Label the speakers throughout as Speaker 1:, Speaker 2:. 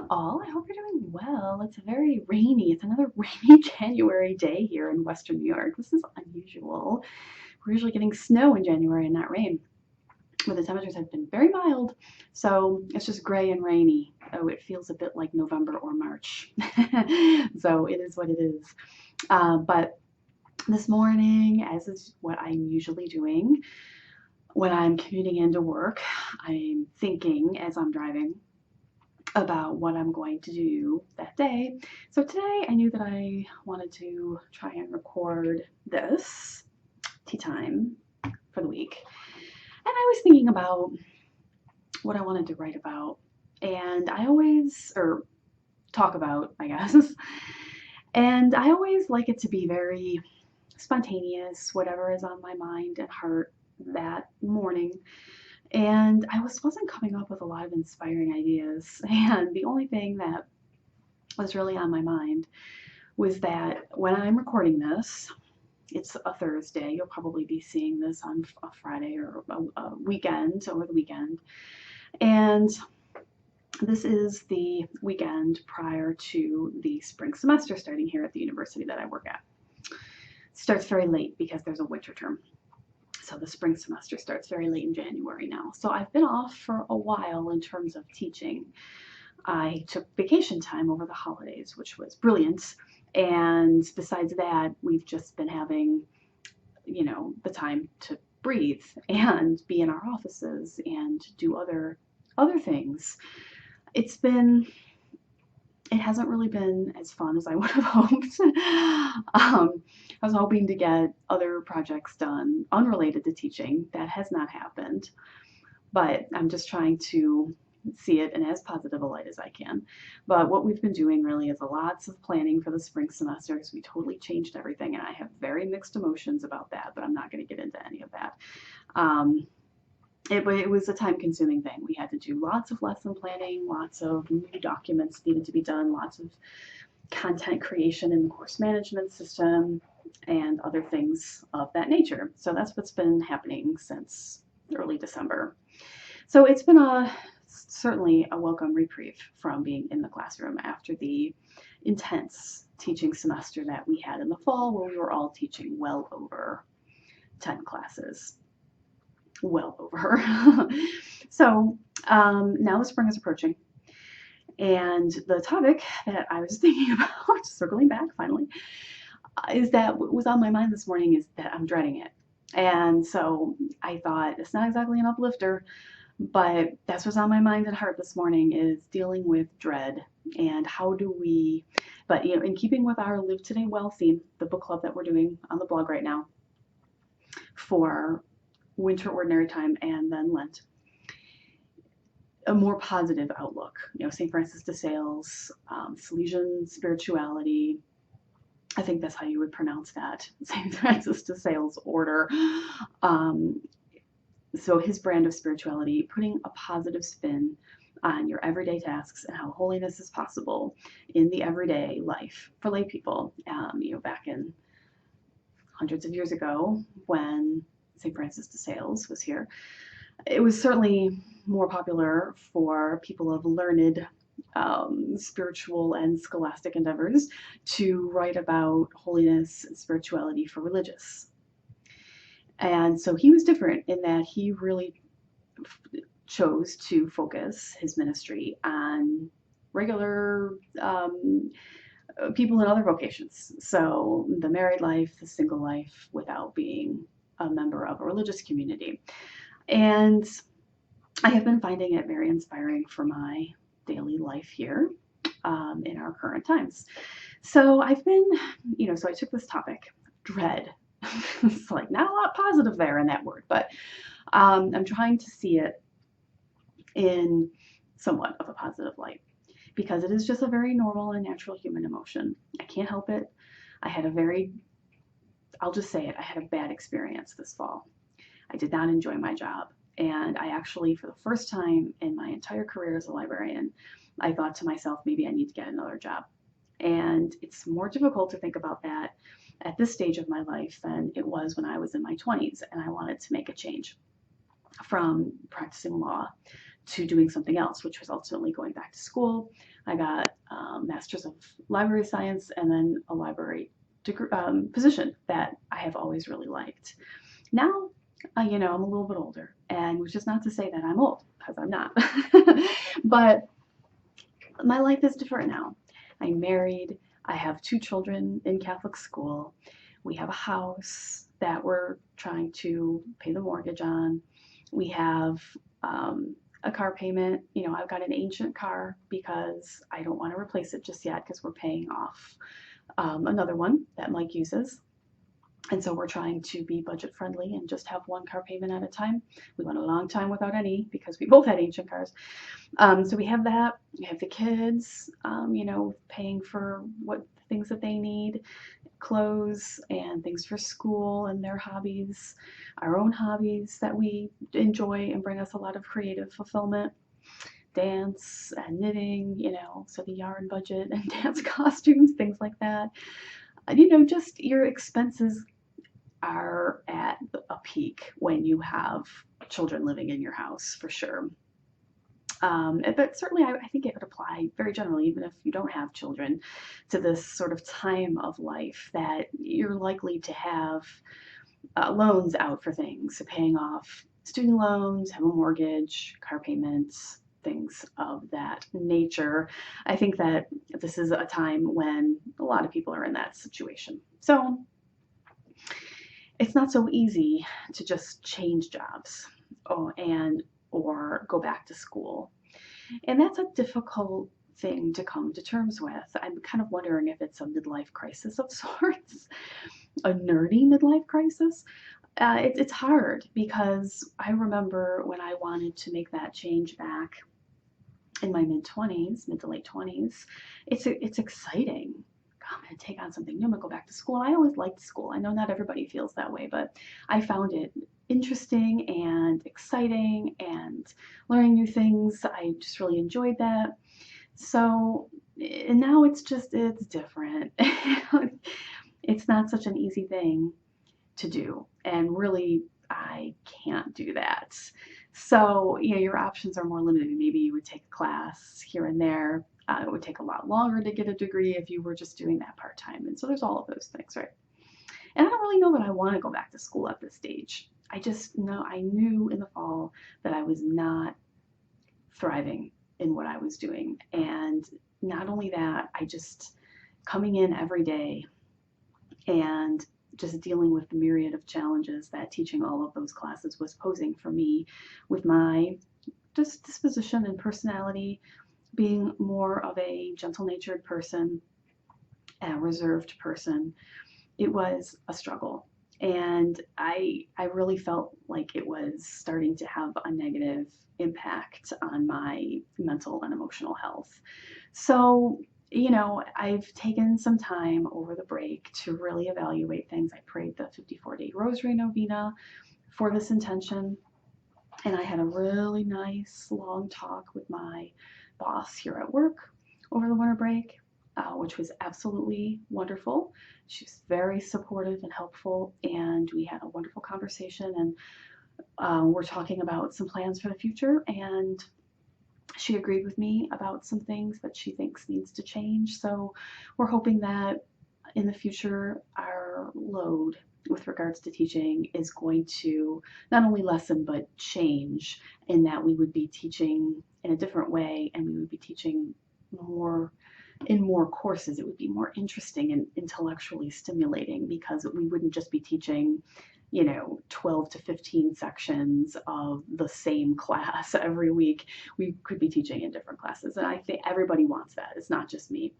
Speaker 1: all. I hope you're doing well. It's very rainy. It's another rainy January day here in Western New York. This is unusual. We're usually getting snow in January and not rain, but the temperatures have been very mild, so it's just gray and rainy. Oh, it feels a bit like November or March. So it is what it is. But this morning, as is what I'm usually doing when I'm commuting into work, I'm thinking as I'm driving about what I'm going to do that day. So today I knew that I wanted to try and record this tea time for the week. And I was thinking about what I wanted to write about. And I always, or talk about, I guess. And I always like it to be very spontaneous, whatever is on my mind and heart that morning. And I wasn't coming up with a lot of inspiring ideas. And the only thing that was really on my mind was that when I'm recording this, it's a Thursday. You'll probably be seeing this on a Friday or a weekend, over the weekend. And this is the weekend prior to the spring semester starting here at the university that I work at. It starts very late because there's a winter term. So the spring semester starts very late in January now. So I've been off for a while in terms of teaching. I took vacation time over the holidays, which was brilliant. And besides that, we've just been having, the time to breathe and be in our offices and do other things. It hasn't really been as fun as I would have hoped. I was hoping to get other projects done unrelated to teaching. That has not happened, but I'm just trying to see it in as positive a light as I can. But what we've been doing really is lots of planning for the spring semester because we totally changed everything, and I have very mixed emotions about that, but I'm not going to get into any of that. It was a time-consuming thing. We had to do lots of lesson planning, lots of new documents needed to be done, lots of content creation in the course management system, and other things of that nature. So that's what's been happening since early December. So it's been certainly a welcome reprieve from being in the classroom after the intense teaching semester that we had in the fall, where we were all teaching well over 10 classes. Well over. So now the spring is approaching, and the topic that I was thinking about, circling back finally, is that what was on my mind this morning is that I'm dreading it. And so I thought it's not exactly an uplifter, but that's what's on my mind and heart this morning is dealing with dread and how do we, but in keeping with our Live Today Well theme, the book club that we're doing on the blog right now for winter ordinary time and then Lent, a more positive outlook. St. Francis de Sales, Salesian spirituality. I think that's how you would pronounce that. St. Francis de Sales order. So his brand of spirituality, putting a positive spin on your everyday tasks and how holiness is possible in the everyday life for lay people. Back in hundreds of years ago when St. Francis de Sales was here, it was certainly more popular for people of learned spiritual and scholastic endeavors to write about holiness and spirituality for religious. And so he was different in that he really chose to focus his ministry on regular people in other vocations. So the married life, the single life, without being a member of a religious community. And I have been finding it very inspiring for my daily life here in our current times. So I've been, so I took this topic, dread. It's like not a lot positive there in that word, but I'm trying to see it in somewhat of a positive light because it is just a very normal and natural human emotion. I can't help it. I'll just say it, I had a bad experience this fall. I did not enjoy my job. And I actually, for the first time in my entire career as a librarian, I thought to myself, maybe I need to get another job. And it's more difficult to think about that at this stage of my life than it was when I was in my 20s and I wanted to make a change from practicing law to doing something else, which was ultimately going back to school. I got Master's of Library Science and then a library degree, position that I have always really liked. Now, I'm a little bit older, and which is not to say that I'm old, because I'm not. But my life is different now. I'm married. I have 2 children in Catholic school. We have a house that we're trying to pay the mortgage on. We have a car payment. I've got an ancient car because I don't want to replace it just yet because we're paying off another one that Mike uses. And so we're trying to be budget friendly and just have one car payment at a time. We went a long time without any because we both had ancient cars. So we have that. We have the kids, paying for what things that they need, clothes and things for school and their hobbies, our own hobbies that we enjoy and bring us a lot of creative fulfillment. Dance and knitting, so the yarn budget and dance costumes, things like that. Just your expenses are at a peak when you have children living in your house, for sure. But certainly, I think it would apply very generally, even if you don't have children, to this sort of time of life that you're likely to have loans out for things, so paying off student loans, have a mortgage, car payments, things of that nature. I think that this is a time when a lot of people are in that situation. So it's not so easy to just change jobs or go back to school. And that's a difficult thing to come to terms with. I'm kind of wondering if it's a midlife crisis of sorts, a nerdy midlife crisis. It's hard because I remember when I wanted to make that change back in my mid to late 20s. It's exciting. I'm going to take on something new. I'm going to go back to school. I always liked school. I know not everybody feels that way, but I found it interesting and exciting and learning new things. I just really enjoyed that. So, and now it's different. It's not such an easy thing to do. And really, I can't do that. So, your options are more limited. Maybe you would take a class here and there. It would take a lot longer to get a degree if you were just doing that part-time. And so there's all of those things, right? And I don't really know that I want to go back to school at this stage. I just know I knew in the fall that I was not thriving in what I was doing. And not only that, I just coming in every day and just dealing with the myriad of challenges that teaching all of those classes was posing for me with my just disposition and personality, being more of a gentle-natured person, a reserved person. It was a struggle. And I really felt like it was starting to have a negative impact on my mental and emotional health. So, I've taken some time over the break to really evaluate things. I prayed the 54-day Rosary Novena for this intention. And I had a really nice long talk with my boss here at work over the winter break, which was absolutely wonderful. She was very supportive and helpful, and we had a wonderful conversation. And we're talking about some plans for the future. And she agreed with me about some things that she thinks needs to change. So we're hoping that in the future, our load with regards to teaching is going to not only lessen but change, in that we would be teaching in a different way and we would be teaching more in more courses. It would be more interesting and intellectually stimulating because we wouldn't just be teaching 12 to 15 sections of the same class every week. We could be teaching in different classes, and I think everybody wants that. It's not just me.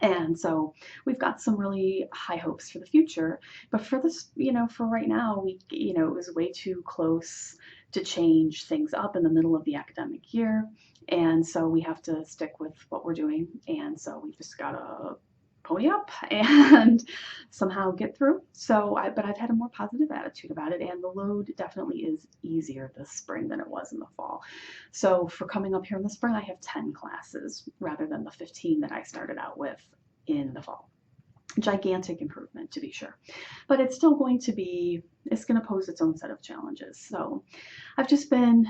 Speaker 1: And so we've got some really high hopes for the future. But for this, for right now, it was way too close to change things up in the middle of the academic year. And so we have to stick with what we're doing. And so we've just got to pony up and somehow get through. But I've had a more positive attitude about it, and the load definitely is easier this spring than it was in the fall. So for coming up here in the spring, I have 10 classes rather than the 15 that I started out with in the fall. gigantic improvement, to be sure, but it's still going to be, it's going to pose its own set of challenges. So I've been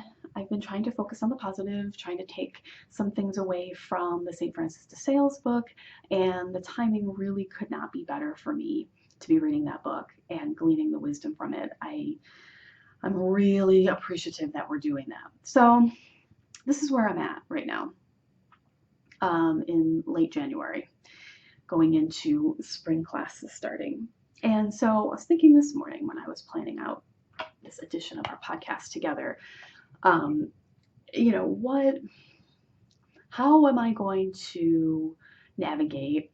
Speaker 1: trying to focus on the positive, trying to take some things away from the St. Francis de Sales book, and the timing really could not be better for me to be reading that book and gleaning the wisdom from it. I'm really appreciative that we're doing that. So this is where I'm at right now, in late January, going into spring classes starting. And so I was thinking this morning when I was planning out this edition of our podcast together, you know, how am I going to navigate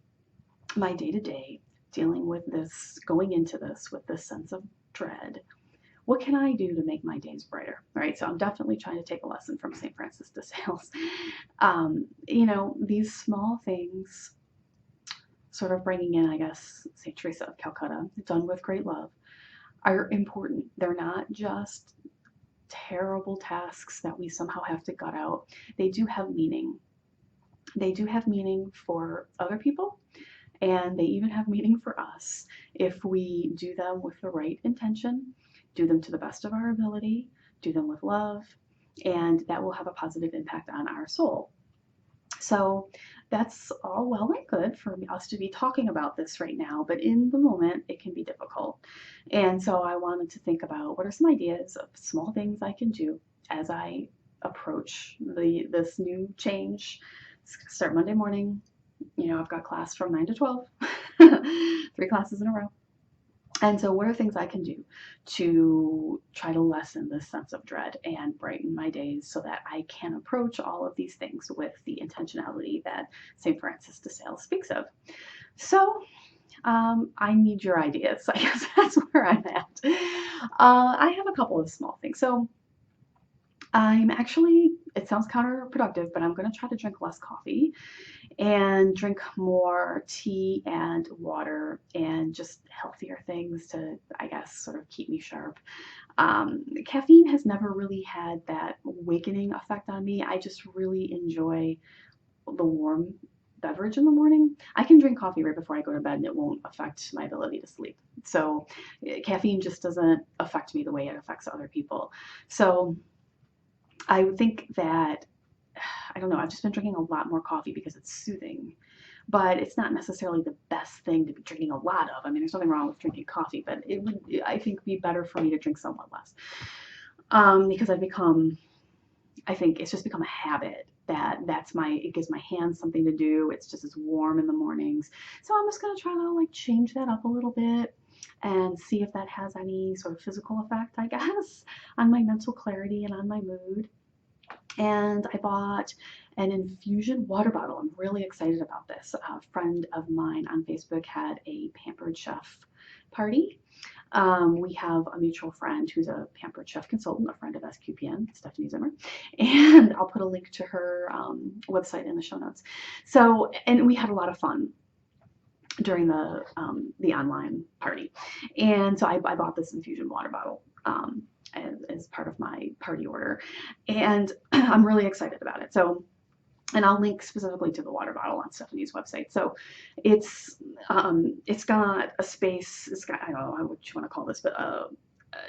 Speaker 1: my day to day dealing with this, going into this with this sense of dread? What can I do to make my days brighter? All right, so I'm definitely trying to take a lesson from St. Francis de Sales. You know, these small things, sort of bringing in, I guess, St. Teresa of Calcutta, done with great love, are important. They're not just terrible tasks that we somehow have to gut out. They do have meaning. They do have meaning for other people, and they even have meaning for us if we do them with the right intention, do them to the best of our ability, do them with love, and that will have a positive impact on our soul. So that's all well and good for us to be talking about this right now, but in the moment it can be difficult. And so I wanted to think about what are some ideas of small things I can do as I approach this new change. It's gonna start Monday morning. You know, I've got class from 9 to 12, 3 classes in a row. And so what are things I can do to try to lessen this sense of dread and brighten my days so that I can approach all of these things with the intentionality that St. Francis de Sales speaks of? So I need your ideas. I guess that's where I'm at. I have a couple of small things. So I'm actually, it sounds counterproductive, but I'm going to try to drink less coffee and drink more tea and water and just healthier things to, I guess, sort of keep me sharp. Caffeine has never really had that awakening effect on me. I just really enjoy the warm beverage in the morning. I can drink coffee right before I go to bed and it won't affect my ability to sleep. So caffeine just doesn't affect me the way it affects other people. So I would think that, I don't know, I've just been drinking a lot more coffee because it's soothing, but it's not necessarily the best thing to be drinking a lot of. I mean, there's nothing wrong with drinking coffee, but it would, I think, be better for me to drink somewhat less, because I think it's just become a habit it gives my hands something to do. It's just as warm in the mornings. So I'm just going to try to like change that up a little bit and see if that has any sort of physical effect, I guess, on my mental clarity and on my mood. And I bought an infusion water bottle. I'm really excited about this. A friend of mine on Facebook had a Pampered Chef party. We have a mutual friend who's a Pampered Chef consultant, a friend of SQPN, Stephanie Zimmer, and I'll put a link to her website in the show notes. So, and we had a lot of fun during the online party, and so I bought this infusion water bottle. As part of my party order, and I'm really excited about it. So, and I'll link specifically to the water bottle on Stephanie's website. So it's got a space. It's got, I don't know what you want to call this, but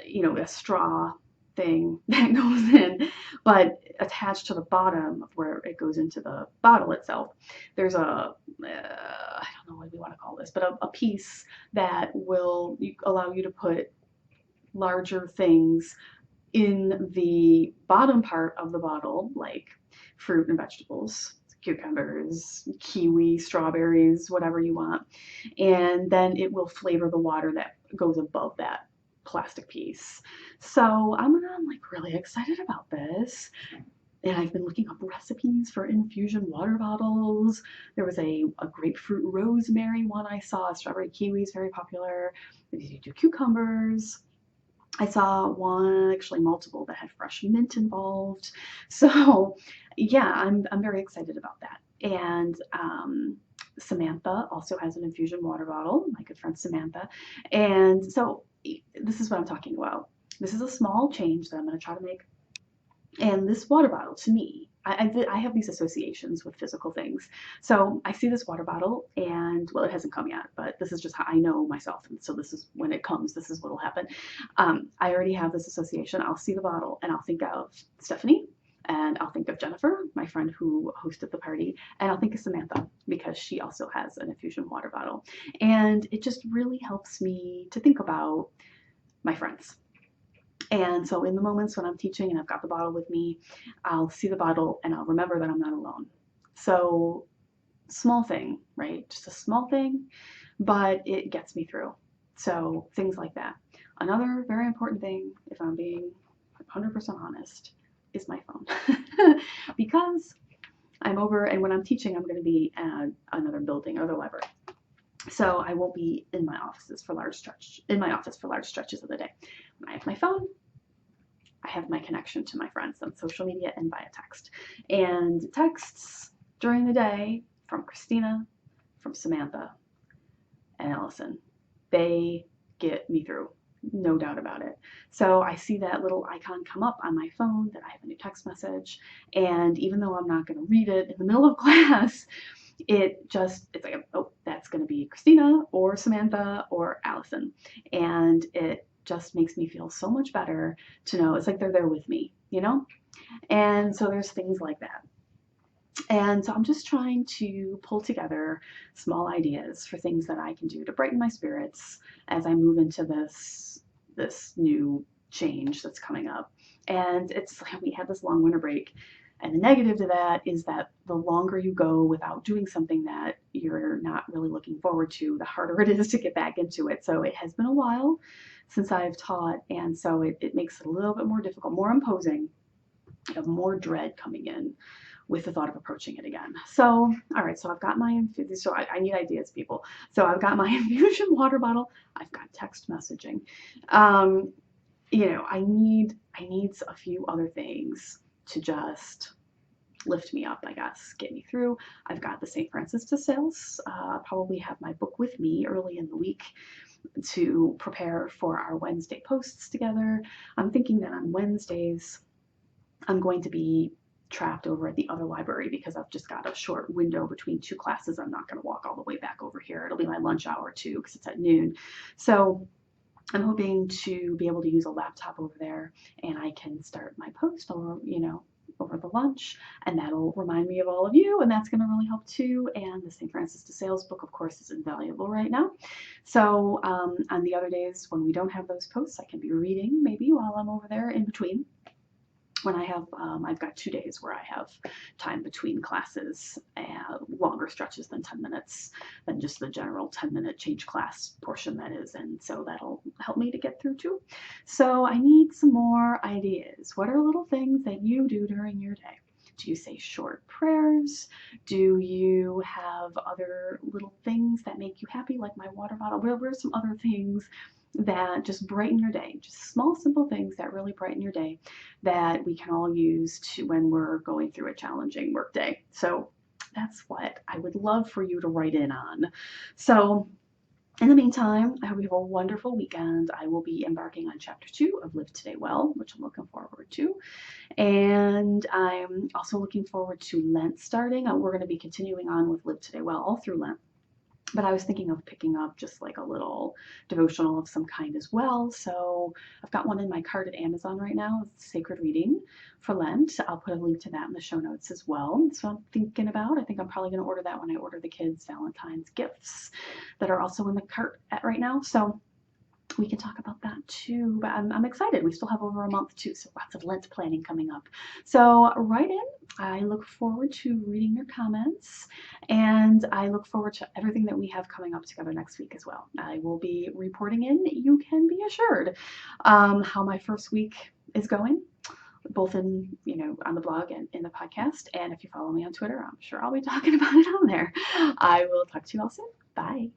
Speaker 1: you know, a straw thing that goes in, but attached to the bottom of where it goes into the bottle itself, there's I don't know what we want to call this, but a piece that will allow you to put larger things in the bottom part of the bottle, like fruit and vegetables, cucumbers, kiwi, strawberries, whatever you want. And then it will flavor the water that goes above that plastic piece. So I'm like really excited about this. And I've been looking up recipes for infusion water bottles. There was a grapefruit rosemary one I saw. Strawberry kiwi is very popular. You do cucumbers. I saw one, actually multiple, that had fresh mint involved. So yeah, I'm very excited about that. And Samantha also has an infusion water bottle, my good friend Samantha. And so this is what I'm talking about. This is a small change that I'm going to try to make. And this water bottle, to me, I have these associations with physical things. So I see this water bottle, and well, it hasn't come yet, but this is just how I know myself. And so this is when it comes, this is what will happen. I already have this association. I'll see the bottle and I'll think of Stephanie, and I'll think of Jennifer, my friend who hosted the party, and I'll think of Samantha because she also has an infusion water bottle. And it just really helps me to think about my friends. And so in the moments when I'm teaching and I've got the bottle with me, I'll see the bottle and I'll remember that I'm not alone. So small thing, right? Just a small thing, but it gets me through. So things like that. Another very important thing, if I'm being 100% honest, is my phone. Because I'm over, and when I'm teaching, I'm going to be at another building or the library. So I won't be in my office for large stretches of the day. When I have my phone, I have my connection to my friends on social media and via text. And texts during the day from Christina, from Samantha, and Allison, they get me through, no doubt about it. So I see that little icon come up on my phone that I have a new text message, and even though I'm not going to read it in the middle of class, it's like, oh, that's going to be Christina or Samantha or Allison. And it just makes me feel so much better to know it's like they're there with me, you know? And so there's things like that. And so I'm just trying to pull together small ideas for things that I can do to brighten my spirits as I move into this new change that's coming up. And it's like we had this long winter break. And the negative to that is that the longer you go without doing something that you're not really looking forward to, the harder it is to get back into it. So it has been a while since I've taught, and so it makes it a little bit more difficult, more imposing, more dread coming in with the thought of approaching it again. So, all right, so I've got my infusion, so I need ideas, people. So I've got my infusion water bottle, I've got text messaging. I need a few other things to just lift me up, I guess, get me through. I've got the St. Francis de Sales. Probably have my book with me early in the week to prepare for our Wednesday posts together. I'm thinking that on Wednesdays, I'm going to be trapped over at the other library because I've just got a short window between two classes. I'm not going to walk all the way back over here. It'll be my lunch hour too because it's at noon. So I'm hoping to be able to use a laptop over there, and I can start my post over the lunch, and that'll remind me of all of you, and that's going to really help too. And the St. Francis de Sales book, of course, is invaluable right now. So on the other days when we don't have those posts, I can be reading maybe while I'm over there in between. When I have, I've got 2 days where I have time between classes, longer stretches than 10 minutes, than just the general 10-minute change class portion that is. And so that'll help me to get through too. So I need some more ideas. What are little things that you do during your day? Do you say short prayers? Do you have other little things that make you happy, like my water bottle? What are some other things that just brighten your day? Just small, simple things that really brighten your day that we can all use to when we're going through a challenging work day. So that's what I would love for you to write in on. So in the meantime, I hope you have a wonderful weekend. I will be embarking on chapter 2 of Live Today Well, which I'm looking forward to. And I'm also looking forward to Lent starting. We're going to be continuing on with Live Today Well all through Lent. But I was thinking of picking up just like a little devotional of some kind as well. So I've got one in my cart at Amazon right now. It's Sacred Reading for Lent. I'll put a link to that in the show notes as well. So I'm thinking about, I think I'm probably going to order that when I order the kids' Valentine's gifts that are also in the cart right now. So we can talk about that too. But I'm excited. We still have over a month too, so lots of Lent planning coming up. So write in. I look forward to reading your comments, and I look forward to everything that we have coming up together next week as well. I will be reporting in, you can be assured, how my first week is going, both in, on the blog and in the podcast. And if you follow me on Twitter, I'm sure I'll be talking about it on there. I will talk to you all soon. Bye.